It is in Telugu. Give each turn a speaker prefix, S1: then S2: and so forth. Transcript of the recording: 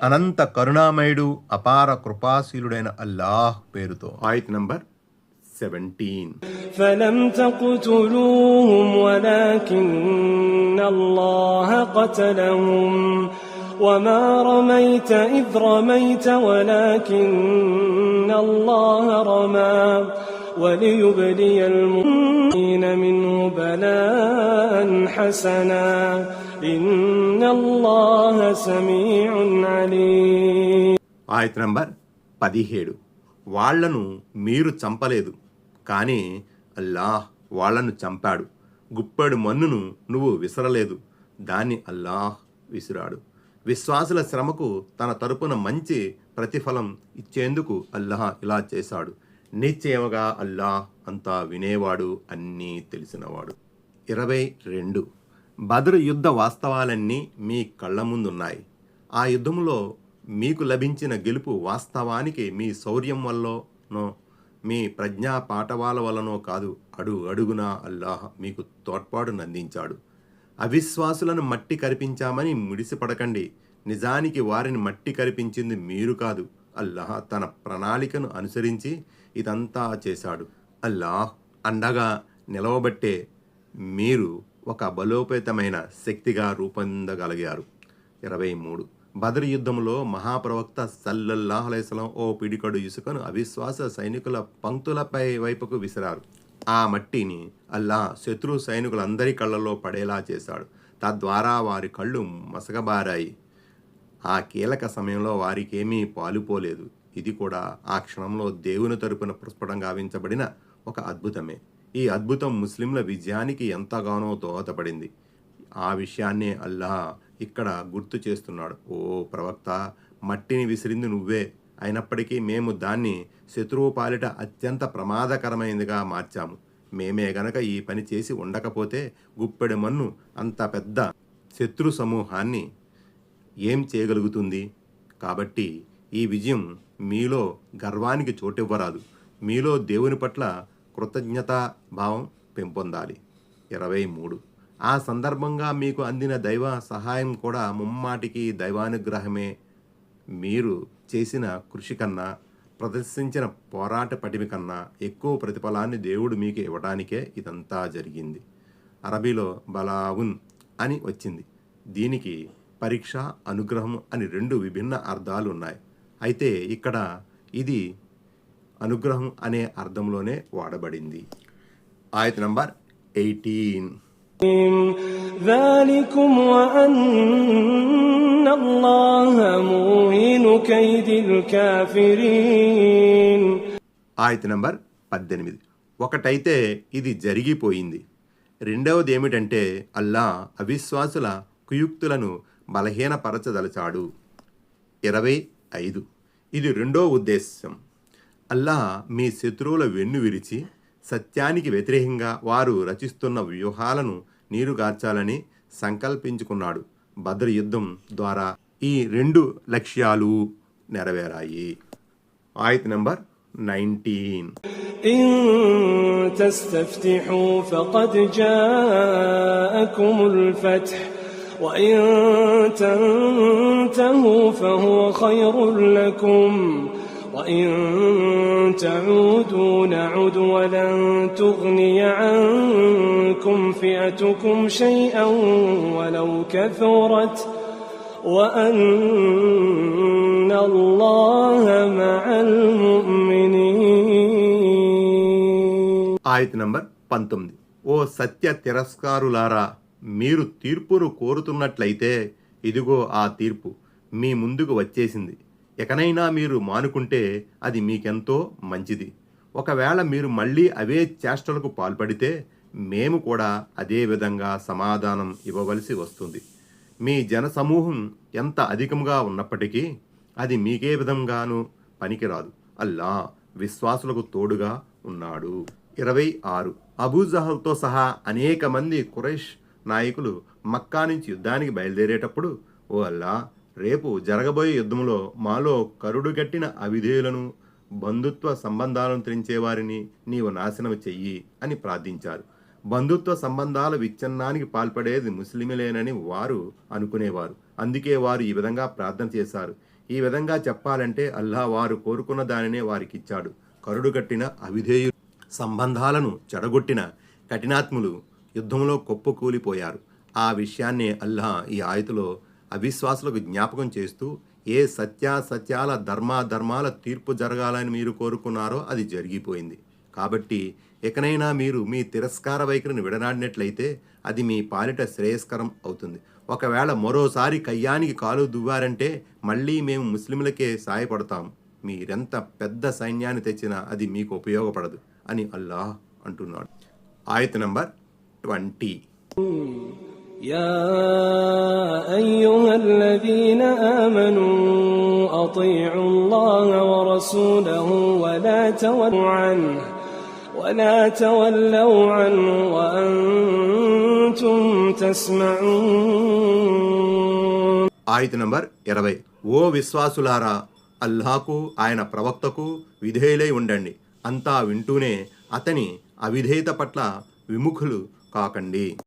S1: అనంత కరుణామయుడు అపార కృపాశీలుడైన అల్లాహ్ పేరుతో. ఆయత్ నంబర్ 17.
S2: فلم تقتلوهم ولكن الله قتلهم وما رميت إذ رميت ولكن الله رمى وليبلي المؤمنين منه بلاء حسنا إن الله سميع عليم.
S1: ఆయత్ నంబర్ 17. వాళ్లను మీరు చంపలేదు, కానీ అల్లాహ్ వాళ్లను చంపాడు. గుప్పెడు మన్నును నువ్వు విసరలేదు, దాన్ని అల్లాహ్ విసిరాడు. విశ్వాసుల శ్రమకు తన తరపున మంచి ప్రతిఫలం ఇచ్చేందుకు అల్లాహ్ ఇలా చేశాడు. నిశ్చయముగా అల్లాహ్ అంతా వినేవాడు, అన్నీ తెలిసినవాడు. 22. బద్ర్ యుద్ధ వాస్తవాలన్నీ మీ కళ్ళ ముందున్నాయి. ఆ యుద్ధంలో మీకు లభించిన గెలుపు వాస్తవానికి మీ శౌర్యం వల్లనో మీ ప్రజ్ఞా పాఠవాల వలనో కాదు, అడుగునా అల్లాహ్ మీకు తోడ్పాటునందించాడు. అవిశ్వాసులను మట్టి కరిపించామని ముడిసిపడకండి, నిజానికి వారిని మట్టి కరిపించింది మీరు కాదు. అల్లాహ్ తన ప్రణాళికను అనుసరించి ఇదంతా చేశాడు. అల్లాహ్ అండగా నిలవబట్టే మీరు ఒక బలోపేతమైన శక్తిగా రూపొందగలిగారు. 23. బద్ర్ యుద్ధంలో మహాప్రవక్త సల్లల్లాహు అలైహి వసల్లం ఓ పిడికడు ఇసుకను అవిశ్వాస సైనికుల పంక్తులపై వైపుకు విసిరారు. ఆ మట్టిని అల్లాహ్ శత్రు సైనికులందరి కళ్ళలో పడేలా చేశాడు. తద్వారా వారి కళ్ళు మసకబారాయి. ఆ కీలక సమయంలో వారికేమీ పాలుపోలేదు. ఇది కూడా ఆ క్షణంలో దేవుని తరపున ప్రస్ఫుటంగా గావించబడిన ఒక అద్భుతమే. ఈ అద్భుతం ముస్లింల విజయానికి ఎంతగానో దోహదపడింది. ఆ విషయాన్నే అల్లాహ్ ఇక్కడ గుర్తు చేస్తున్నాడు. ఓ ప్రవక్త, మట్టిని విసిరింది నువ్వే, అయినప్పటికీ మేము దాన్ని శత్రువు పాలిట అత్యంత ప్రమాదకరమైనదిగా మార్చాము. మేమే గనక ఈ పని చేసి ఉండకపోతే గుప్పెడు మన్ను అంత పెద్ద శత్రు సమూహాన్ని ఏం చేయగలుగుతుంది? కాబట్టి ఈ విజయం మీలో గర్వానికి చోటివ్వరాదు, మీలో దేవుని పట్ల కృతజ్ఞతా భావం పెంపొందాలి. 23. ఆ సందర్భంగా మీకు అందిన దైవ సహాయం కూడా ముమ్మాటికి దైవానుగ్రహమే. మీరు చేసిన కృషి కన్నా, ప్రదర్శించిన పోరాట పటిమి కన్నా ఎక్కువ ప్రతిఫలాన్ని దేవుడు మీకు ఇవ్వడానికే ఇదంతా జరిగింది. అరబీలో బలావున్ అని వచ్చింది. దీనికి పరీక్ష, అనుగ్రహం అని 2 విభిన్న అర్థాలు ఉన్నాయి. అయితే ఇక్కడ ఇది అనుగ్రహం అనే అర్థంలోనే వాడబడింది. ఆయత్ నంబర్ 18.
S2: ذلكم وأن الله موهن كيد الكافرين.
S1: ఆయత్ నంబర్ 18. ఒకటైతే ఇది జరిగిపోయింది. రెండవది ఏమిటంటే అల్లాహ్ అవిశ్వాసుల కుయుక్తులను బలహీనపరచదలచాడు. 25. ఇది రెండో ఉద్దేశం. అల్లాహ్ మీ శత్రువుల వెన్ను విరిచి సత్యానికి వ్యతిరేకంగా వారు రచిస్తున్న వ్యూహాలను నీరుగార్చాలని సంకల్పించుకున్నాడు. బద్ర్ యుద్ధం ద్వారా ఈ 2 లక్ష్యాలు నెరవేరాయి. ఆయత్ నంబర్ 19.
S2: إن تستفتحوا فقد جاءكم الفتح وإن تنتهوا فهو خير لكم وإن تعودوا نعد ولن تغني عنكم فئتكم شيئا ولو كثرت وأن الله مع المؤمنين.
S1: ఆయత్ నంబర్ 19. ఓ సత్య తిరస్కారులారా, మీరు తీర్పును కోరుతున్నట్లయితే ఇదిగో ఆ తీర్పు మీ ముందుకు వచ్చేసింది. ఎకనైనా మీరు మానుకుంటే అది మీకెంతో మంచిది. ఒకవేళ మీరు మళ్ళీ అవే చేష్టలకు పాల్పడితే మేము కూడా అదే విధంగా సమాధానం ఇవ్వవలసి వస్తుంది. మీ జనసమూహం ఎంత అధికంగా ఉన్నప్పటికీ అది మీకే విధంగానూ పనికిరాదు. అల్లాహ్ విశ్వాసులకు తోడుగా ఉన్నాడు. 26. అబూజహల్తో సహా అనేక మంది ఖురైష్ నాయకులు మక్కా నుంచి యుద్ధానికి బయలుదేరేటప్పుడు, ఓ అల్లాహ్, రేపు జరగబోయే యుద్ధంలో మాలో కరుడుగట్టిన అవిధేయులను బంధుత్వ సంబంధాలను తెంచే వారిని నీవు నాశనం చెయ్యి అని ప్రార్థించారు. బంధుత్వ సంబంధాల విచ్ఛిన్నానికి పాల్పడేది ముస్లింలేనని వారు అనుకునేవారు. అందుకే వారు ఈ విధంగా ప్రార్థన చేశారు. ఈ విధంగా చెప్పాలంటే అల్లా వారు కోరుకున్న దానినే వారికిచ్చాడు. కరుడుగట్టిన అవిధేయు సంబంధాలను చెడగొట్టిన కఠినాత్ములు యుద్ధంలో కుప్పకూలిపోయారు. ఆ విషయాన్నే అల్లా ఈ ఆయతులో అవిశ్వాసులకు జ్ఞాపకం చేస్తూ, ఏ సత్యాసత్యాల ధర్మాధర్మాల తీర్పు జరగాలని మీరు కోరుకున్నారో అది జరిగిపోయింది. కాబట్టి ఎకనైనా మీరు మీ తిరస్కార వైఖరిని విడనాడినట్లయితే అది మీ పాలిట శ్రేయస్కరం అవుతుంది. ఒకవేళ మరోసారి కయ్యానికి కాలు దువ్వారంటే మళ్ళీ మేము ముస్లింలకే సాయపడతాం. మీరెంత పెద్ద సైన్యాన్ని తెచ్చినా అది మీకు ఉపయోగపడదు అని అల్లాహ్ అంటున్నాడు. ఆయత్ నంబర్ 20.
S2: يا أيها الذين آمنوا أطيعوا الله ورسوله ولا تولوا عنه وأنتم تسمعون.
S1: ఆయత్ నంబర్ 20. ఓ విశ్వాసులారా, అల్లాహకు ఆయన ప్రవక్తకు విధేయులై ఉండండి. అంతా వింటూనే అతని అవిధేయత పట్ల విముఖులు కాకండి.